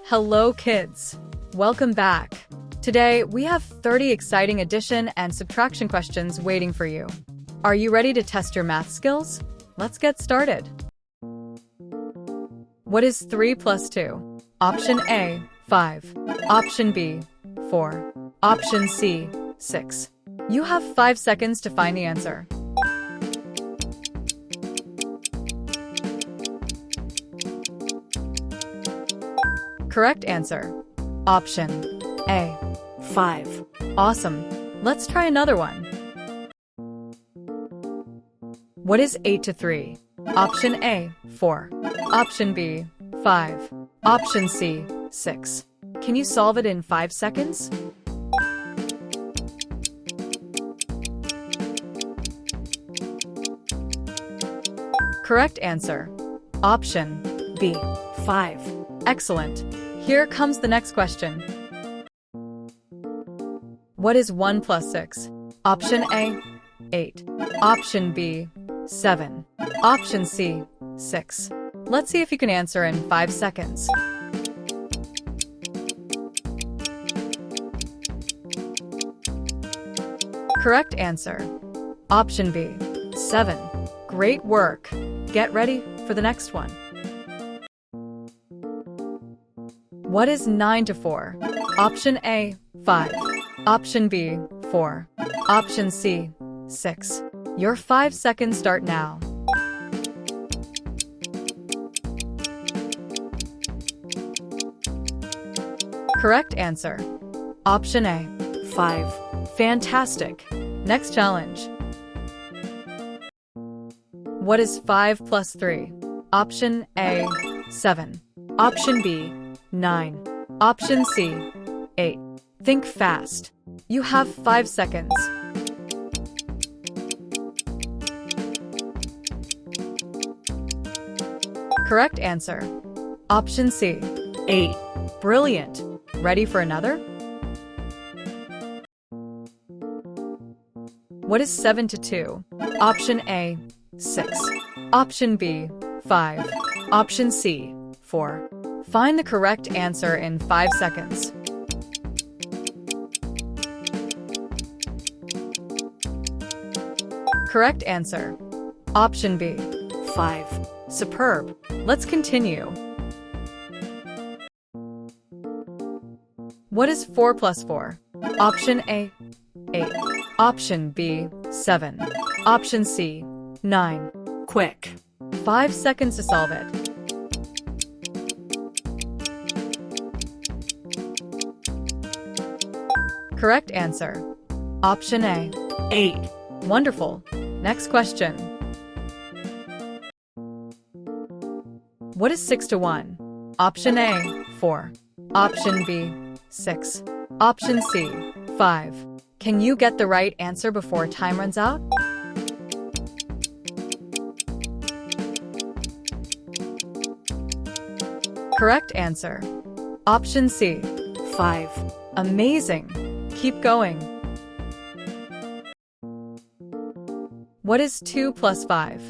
Hello kids! Welcome back! Today, we have 30 exciting addition and subtraction questions waiting for you. Are you ready to test your math skills? Let's get started. What is 3 plus 2? Option A, 5. Option B, 4. Option C, 6. You have 5 seconds to find the answer. Correct answer. Option A, 5. Awesome. Let's try another one. What is 8 to 3? Option A, 4. Option B, 5. Option C, 6. Can you solve it in 5 seconds? Correct answer. Option B, 5. Excellent. Here comes the next question. What is 1 plus 6? Option A, 8. Option B, 7. Option C, 6. Let's see if you can answer in 5 seconds. Correct answer. Option B, 7. Great work. Get ready for the next one. What is 9 to 4? Option A, 5. Option B, 4. Option C, 6. Your 5 seconds start now. Correct answer. Option A, 5. Fantastic. Next challenge. What is 5 plus 3? Option A, 7. Option B, 9. Option C, 8. Think fast. You have 5 seconds. Correct answer. Option C, 8. Brilliant. Ready for another? What is 7 to 2? Option A, 6. Option B, 5. Option C, 4. Find the correct answer in 5 seconds. Correct answer. Option B, 5. Superb. Let's continue. What is 4 plus 4? Option A, 8. Option B, 7. Option C, 9. Quick. 5 seconds to solve it. Correct answer. Option A, 8. Wonderful. Next question. What is 6 to 1? Option A, 4. Option B, 6. Option C, 5. Can you get the right answer before time runs out? Correct answer. Option C, 5. Amazing. Keep going. What is 2 plus 5?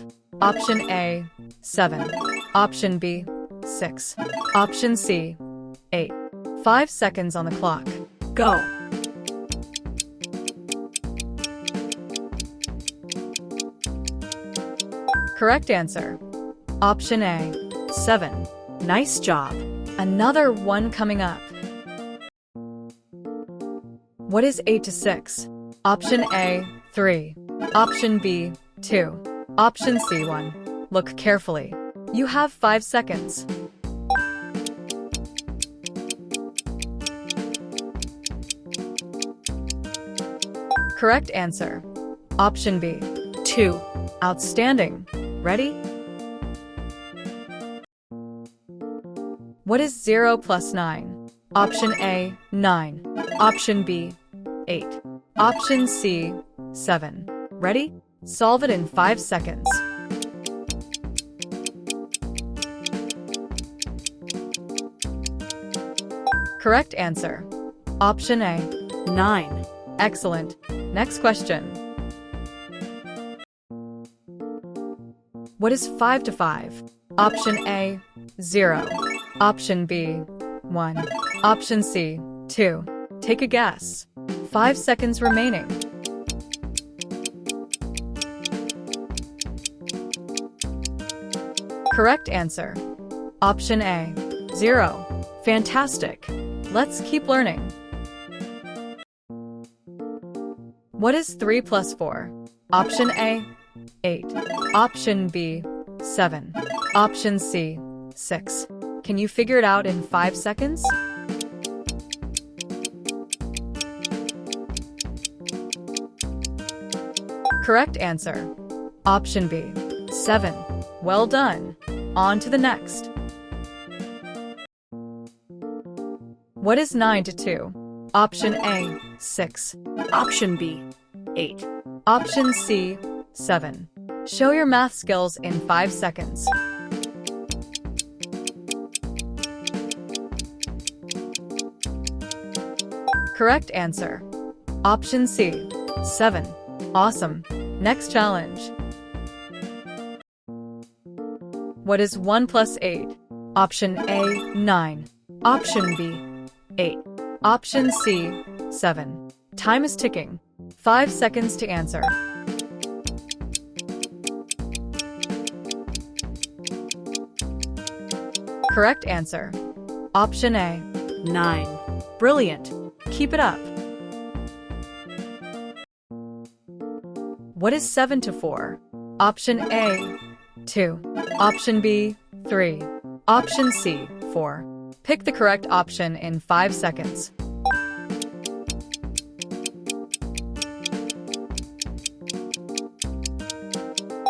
Option A, 7. Option B, 6. Option C, 8. 5 seconds on the clock. Go. Correct answer. Option A, 7. Nice job. Another one coming up. What is 8 to 6? Option A, 3. Option B, 2. Option C, 1. Look carefully. You have 5 seconds. Correct answer. Option B, 2. Outstanding. Ready? What is 0 plus 9? Option A, 9. Option B, 8. Option C, 7. Ready? Solve it in 5 seconds. Correct answer. Option A, 9. Excellent. Next question. What is 5 to 5? Option A, 0. Option B, 1. Option C, 2. Take a guess. 5 seconds remaining. Correct answer. Option A, 0. Fantastic. Let's keep learning. What is 3 plus 4? Option A, 8. Option B, 7. Option C, 6. Can you figure it out in 5 seconds? Correct answer. Option B, 7. Well done. On to the next. What is 9 to 2? Option A, 6. Option B, 8. Option C, 7. Show your math skills in 5 seconds. Correct answer. Option C, 7. Awesome. Next challenge. What is 1 plus 8? Option A, 9. Option B, 8. Option C, 7. Time is ticking. 5 seconds to answer. Correct answer. Option A, 9. Brilliant. keep it up. What is 7 to 4? Option A, 2. Option B, 3. Option C, 4. Pick the correct option in 5 seconds.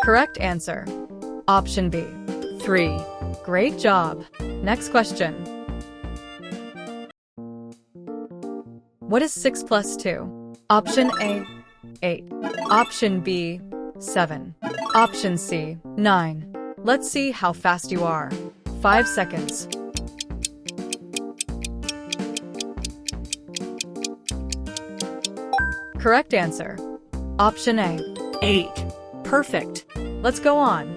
Correct answer. Option B, 3. Great job. Next question. What is 6 plus 2? Option A, 8. Option B, 7. Option C, 9. Let's see how fast you are. 5 seconds. Correct answer. Option A, 8. Perfect. let's go on.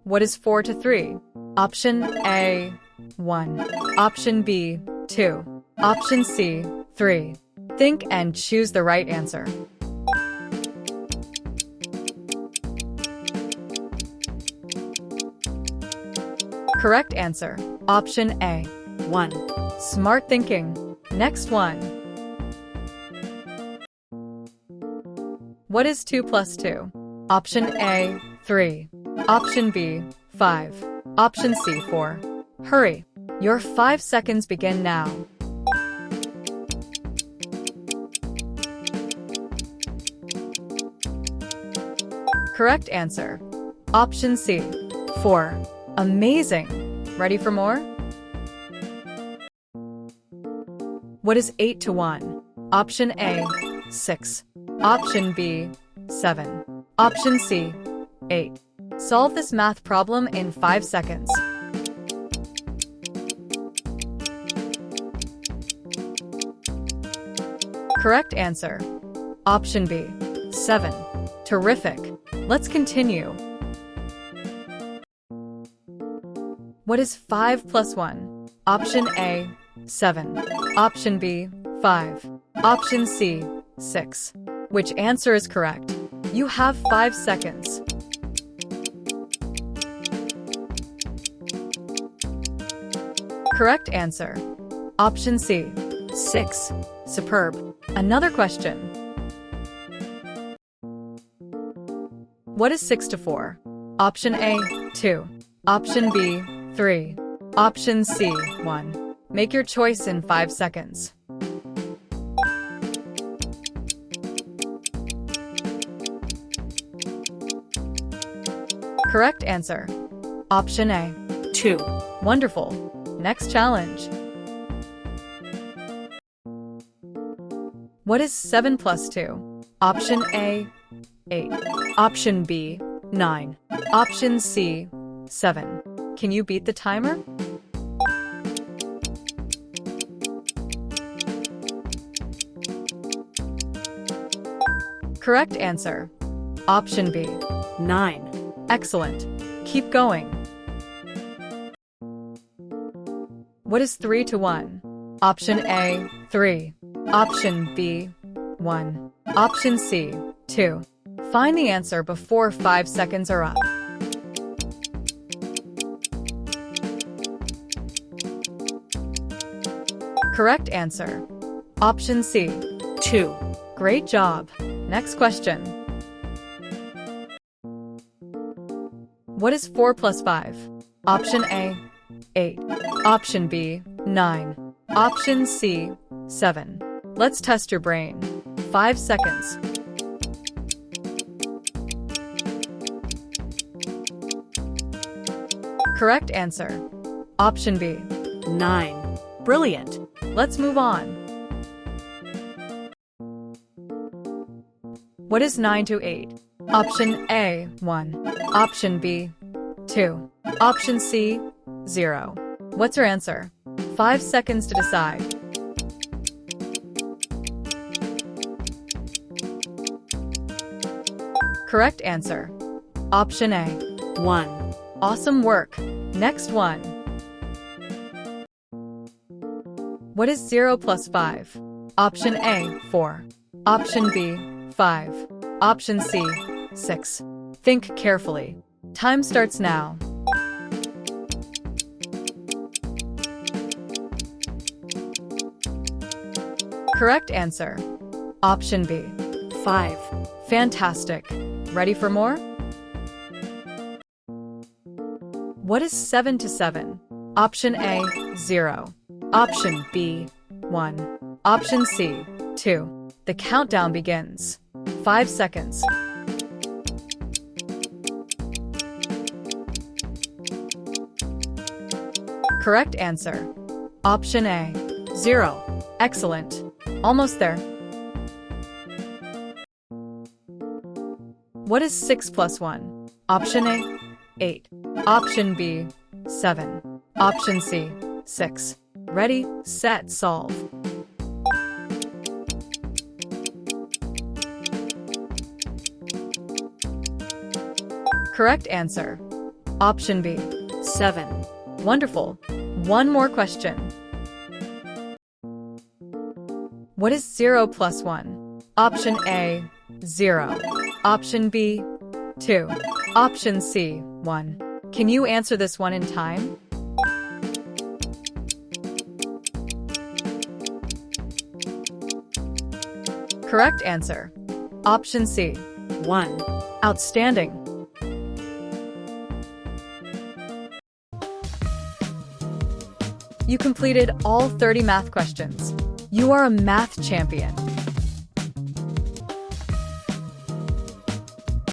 What is 4 to 3? Option A, 1. Option B, 2. Option C, 3. Think and choose the right answer. Correct answer. Option A, 1. smart thinking. Next one. What is 2 plus 2? Option A, 3. Option B, 5. Option C, 4. Hurry. Your 5 seconds begin now. Correct answer. Option C, 4. Amazing. Ready for more? What is 8 to 1? Option A, 6. Option B, 7. Option C, 8. Solve this math problem in 5 seconds. Correct answer. Option B, 7. Terrific. Let's continue. What is 5 plus 1? Option A, 7. Option B, 5. Option C, 6. Which answer is correct? You have 5 seconds. Correct answer. Option C, 6. Superb. Another question. What is 6 to 4? Option A, 2. Option B, 3. Option C, 1. Make your choice in 5 seconds. Correct answer. Option A, 2. wonderful. Next challenge. What is 7 plus 2? Option A, 8. Option B, 9. Option C, 7. Can you beat the timer? Correct answer. Option B, 9. excellent. Keep going. What is 3 to 1? Option A, 3. Option B, 1. Option C, 2. Find the answer before 5 seconds are up. Correct answer. Option C, 2. Great job. Next question. What is 4 plus 5? Option A, 8. Option B, 9. Option C, 7. Let's test your brain. 5 seconds. Correct answer. Option B, 9. Brilliant. Let's move on. What is 9 to 8? Option A, 1. Option B, 2. Option C, 0. What's your answer? 5 seconds to decide. Correct answer. Option A, 1. Awesome work. Next one. What is 0 plus 5? Option A, 4. Option B, 5. Option C, 6. Think carefully. Time starts now. Correct answer. Option B, 5. Fantastic. Ready for more? What is 7 to 7? Option A, 0. Option B, 1. Option C, 2. The countdown begins. 5 seconds. Correct answer. Option A, 0. Excellent. Almost there. What is 6 plus 1? Option A, 8. Option B, 7. Option C, 6. Ready, set, solve. Correct answer. Option B, 7. Wonderful. One more question. What is 0 plus 1? Option A, 0. Option B, 2. Option C, 1. Can you answer this one in time? Correct answer. Option C, 1. Outstanding. You completed all 30 math questions. You are a math champion.